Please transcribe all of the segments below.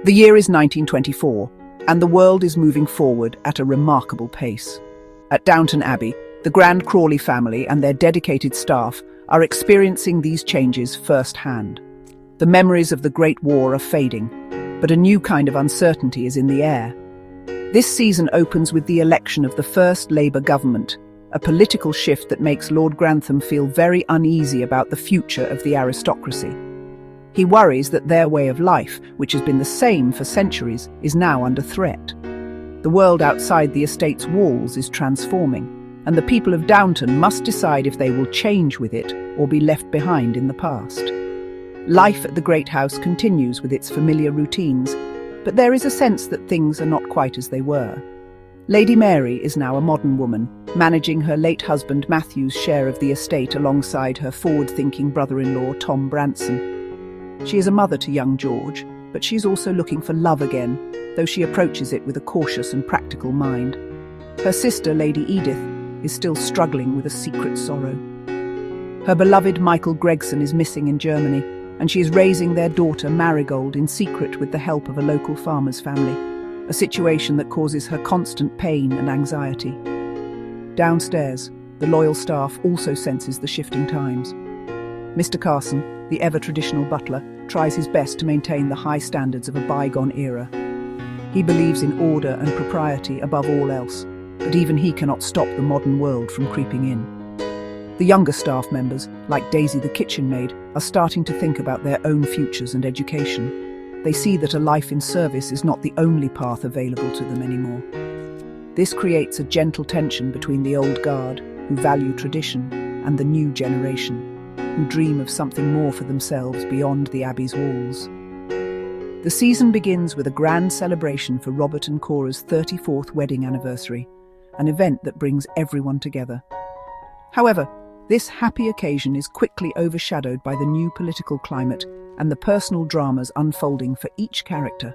The year is 1924, and the world is moving forward at a remarkable pace. At Downton Abbey, the Grand Crawley family and their dedicated staff are experiencing these changes firsthand. The memories of the Great War are fading, but a new kind of uncertainty is in the air. This season opens with the election of the first Labour government, a political shift that makes Lord Grantham feel very uneasy about the future of the aristocracy. He worries that their way of life, which has been the same for centuries, is now under threat. The world outside the estate's walls is transforming, and the people of Downton must decide if they will change with it or be left behind in the past. Life at the Great House continues with its familiar routines, but there is a sense that things are not quite as they were. Lady Mary is now a modern woman, managing her late husband Matthew's share of the estate alongside her forward-thinking brother-in-law Tom Branson. She is a mother to young George, but she is also looking for love again, though she approaches it with a cautious and practical mind. Her sister, Lady Edith, is still struggling with a secret sorrow. Her beloved Michael Gregson is missing in Germany, and she is raising their daughter Marigold in secret with the help of a local farmer's family, a situation that causes her constant pain and anxiety. Downstairs, the loyal staff also senses the shifting times. Mr. Carson, the ever-traditional butler, tries his best to maintain the high standards of a bygone era. He believes in order and propriety above all else, but even he cannot stop the modern world from creeping in. The younger staff members, like Daisy the kitchen maid, are starting to think about their own futures and education. They see that a life in service is not the only path available to them anymore. This creates a gentle tension between the old guard, who value tradition, and the new generation, who dream of something more for themselves beyond the Abbey's walls. The season begins with a grand celebration for Robert and Cora's 34th wedding anniversary, an event that brings everyone together. However, this happy occasion is quickly overshadowed by the new political climate and the personal dramas unfolding for each character.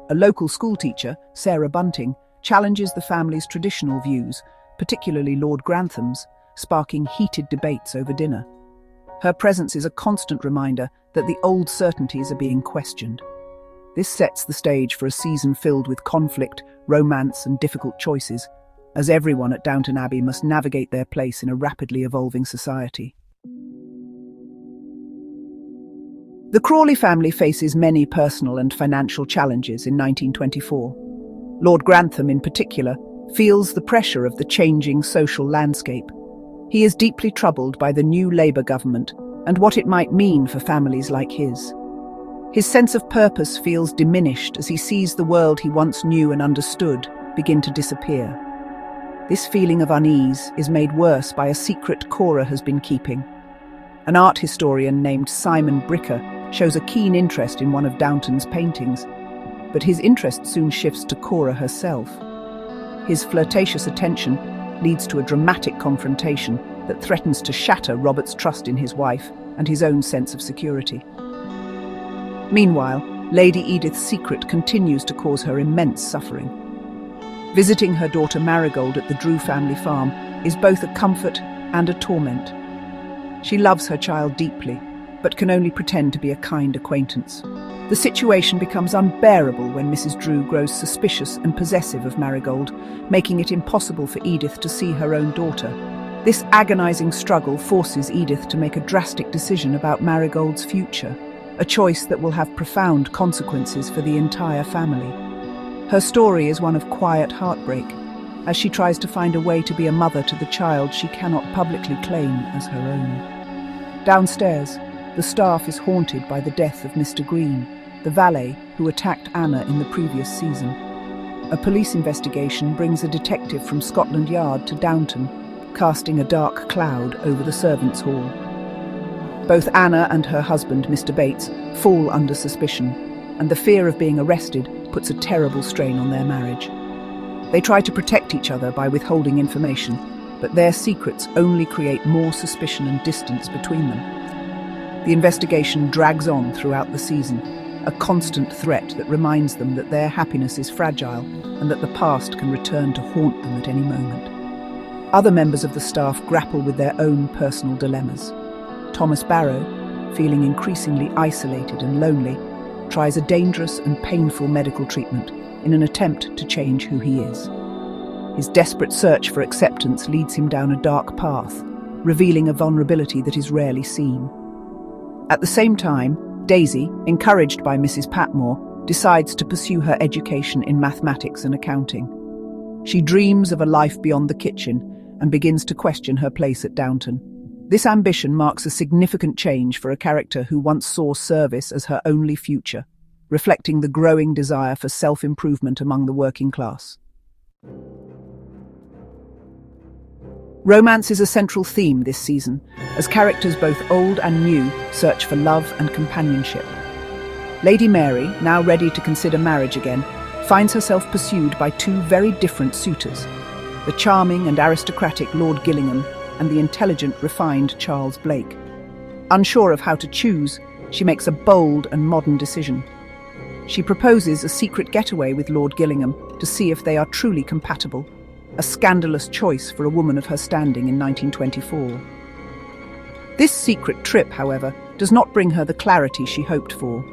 A local schoolteacher, Sarah Bunting, challenges the family's traditional views, particularly Lord Grantham's, sparking heated debates over dinner. Her presence is a constant reminder that the old certainties are being questioned. This sets the stage for a season filled with conflict, romance, and difficult choices, as everyone at Downton Abbey must navigate their place in a rapidly evolving society. The Crawley family faces many personal and financial challenges in 1924. Lord Grantham, in particular, feels the pressure of the changing social landscape. He is deeply troubled by the new Labour government and what it might mean for families like his. His sense of purpose feels diminished as he sees the world he once knew and understood begin to disappear. This feeling of unease is made worse by a secret Cora has been keeping. An art historian named Simon Bricker shows a keen interest in one of Downton's paintings, but his interest soon shifts to Cora herself. His flirtatious attention leads to a dramatic confrontation that threatens to shatter Robert's trust in his wife and his own sense of security. Meanwhile, Lady Edith's secret continues to cause her immense suffering. Visiting her daughter Marigold at the Drew family farm is both a comfort and a torment. She loves her child deeply, but can only pretend to be a kind acquaintance. The situation becomes unbearable when Mrs. Drew grows suspicious and possessive of Marigold, making it impossible for Edith to see her own daughter. This agonizing struggle forces Edith to make a drastic decision about Marigold's future, a choice that will have profound consequences for the entire family. Her story is one of quiet heartbreak, as she tries to find a way to be a mother to the child she cannot publicly claim as her own. Downstairs, the staff is haunted by the death of Mr. Green, the valet who attacked Anna in the previous season. A police investigation brings a detective from Scotland Yard to Downton, casting a dark cloud over the servants' hall. Both Anna and her husband, Mr. Bates, fall under suspicion, and the fear of being arrested puts a terrible strain on their marriage. They try to protect each other by withholding information, but their secrets only create more suspicion and distance between them. The investigation drags on throughout the season, a constant threat that reminds them that their happiness is fragile and that the past can return to haunt them at any moment. Other members of the staff grapple with their own personal dilemmas. Thomas Barrow, feeling increasingly isolated and lonely, tries a dangerous and painful medical treatment in an attempt to change who he is. His desperate search for acceptance leads him down a dark path, revealing a vulnerability that is rarely seen. At the same time, Daisy, encouraged by Mrs. Patmore, decides to pursue her education in mathematics and accounting. She dreams of a life beyond the kitchen and begins to question her place at Downton. This ambition marks a significant change for a character who once saw service as her only future, reflecting the growing desire for self-improvement among the working class. Romance is a central theme this season, as characters both old and new search for love and companionship. Lady Mary, now ready to consider marriage again, finds herself pursued by two very different suitors, the charming and aristocratic Lord Gillingham and the intelligent, refined Charles Blake. Unsure of how to choose, she makes a bold and modern decision. She proposes a secret getaway with Lord Gillingham to see if they are truly compatible, a scandalous choice for a woman of her standing in 1924. This secret trip, however, does not bring her the clarity she hoped for.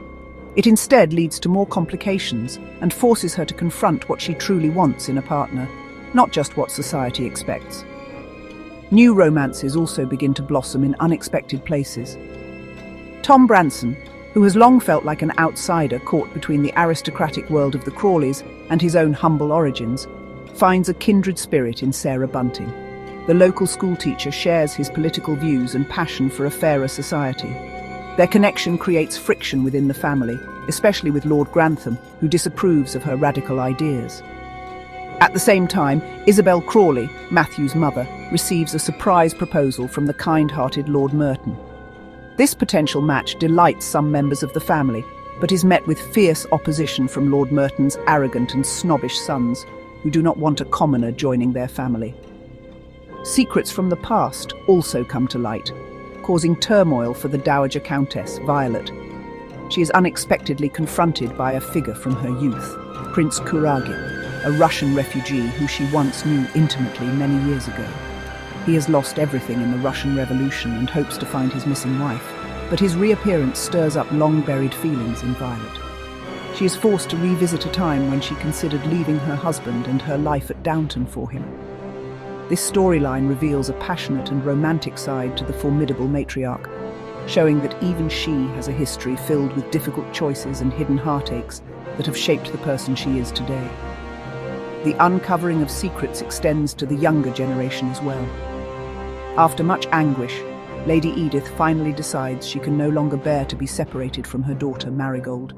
It instead leads to more complications and forces her to confront what she truly wants in a partner, not just what society expects. New romances also begin to blossom in unexpected places. Tom Branson, who has long felt like an outsider caught between the aristocratic world of the Crawleys and his own humble origins, finds a kindred spirit in Sarah Bunting. The local schoolteacher shares his political views and passion for a fairer society. Their connection creates friction within the family, especially with Lord Grantham, who disapproves of her radical ideas. At the same time, Isabel Crawley, Matthew's mother, receives a surprise proposal from the kind-hearted Lord Merton. This potential match delights some members of the family, but is met with fierce opposition from Lord Merton's arrogant and snobbish sons, who do not want a commoner joining their family. Secrets from the past also come to light, causing turmoil for the Dowager Countess, Violet. She is unexpectedly confronted by a figure from her youth, Prince Kuragin, a Russian refugee who she once knew intimately many years ago. He has lost everything in the Russian Revolution and hopes to find his missing wife, but his reappearance stirs up long-buried feelings in Violet. She is forced to revisit a time when she considered leaving her husband and her life at Downton for him. This storyline reveals a passionate and romantic side to the formidable matriarch, showing that even she has a history filled with difficult choices and hidden heartaches that have shaped the person she is today. The uncovering of secrets extends to the younger generation as well. After much anguish, Lady Edith finally decides she can no longer bear to be separated from her daughter Marigold.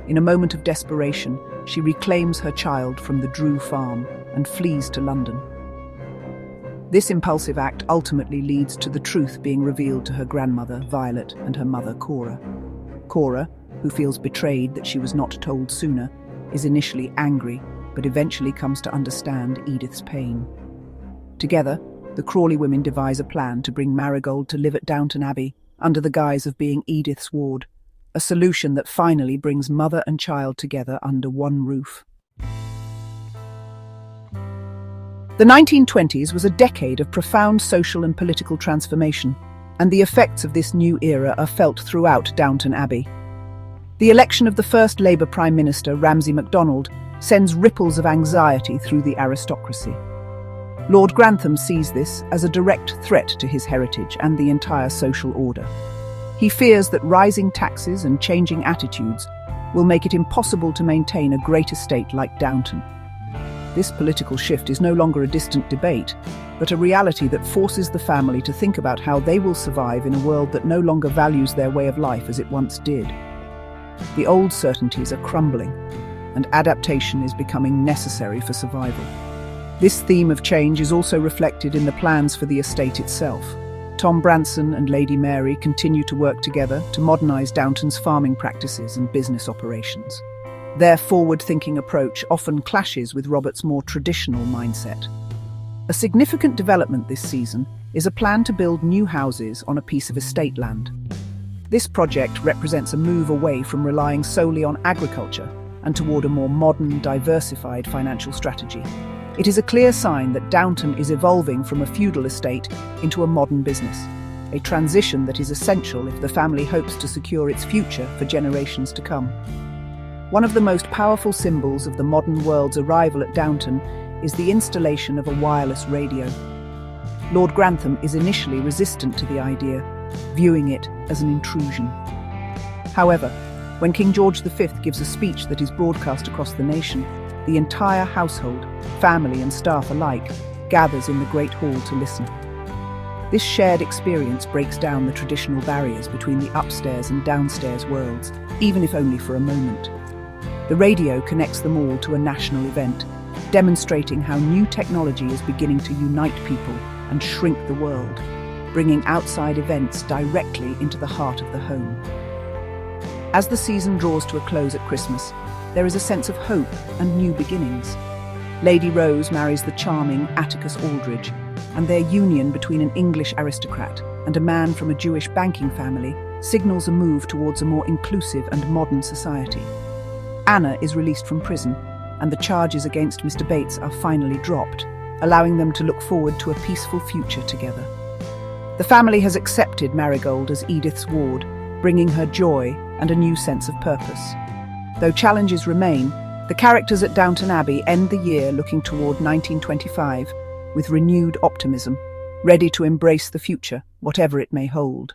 In a moment of desperation, she reclaims her child from the Drew farm and flees to London. This impulsive act ultimately leads to the truth being revealed to her grandmother, Violet, and her mother, Cora. Cora, who feels betrayed that she was not told sooner, is initially angry, but eventually comes to understand Edith's pain. Together, the Crawley women devise a plan to bring Marigold to live at Downton Abbey under the guise of being Edith's ward, a solution that finally brings mother and child together under one roof. The 1920s was a decade of profound social and political transformation, and the effects of this new era are felt throughout Downton Abbey. The election of the first Labour Prime Minister, Ramsay MacDonald, sends ripples of anxiety through the aristocracy. Lord Grantham sees this as a direct threat to his heritage and the entire social order. He fears that rising taxes and changing attitudes will make it impossible to maintain a great estate like Downton. This political shift is no longer a distant debate, but a reality that forces the family to think about how they will survive in a world that no longer values their way of life as it once did. The old certainties are crumbling, and adaptation is becoming necessary for survival. This theme of change is also reflected in the plans for the estate itself. Tom Branson and Lady Mary continue to work together to modernise Downton's farming practices and business operations. Their forward-thinking approach often clashes with Robert's more traditional mindset. A significant development this season is a plan to build new houses on a piece of estate land. This project represents a move away from relying solely on agriculture and toward a more modern, diversified financial strategy. It is a clear sign that Downton is evolving from a feudal estate into a modern business, a transition that is essential if the family hopes to secure its future for generations to come. One of the most powerful symbols of the modern world's arrival at Downton is the installation of a wireless radio. Lord Grantham is initially resistant to the idea, viewing it as an intrusion. However, when King George V gives a speech that is broadcast across the nation, the entire household, family and staff alike, gathers in the Great Hall to listen. This shared experience breaks down the traditional barriers between the upstairs and downstairs worlds, even if only for a moment. The radio connects them all to a national event, demonstrating how new technology is beginning to unite people and shrink the world, bringing outside events directly into the heart of the home. As the season draws to a close at Christmas, there is a sense of hope and new beginnings. Lady Rose marries the charming Atticus Aldridge, and their union between an English aristocrat and a man from a Jewish banking family signals a move towards a more inclusive and modern society. Anna is released from prison, and the charges against Mr. Bates are finally dropped, allowing them to look forward to a peaceful future together. The family has accepted Marigold as Edith's ward, bringing her joy and a new sense of purpose. Though challenges remain, the characters at Downton Abbey end the year looking toward 1925 with renewed optimism, ready to embrace the future, whatever it may hold.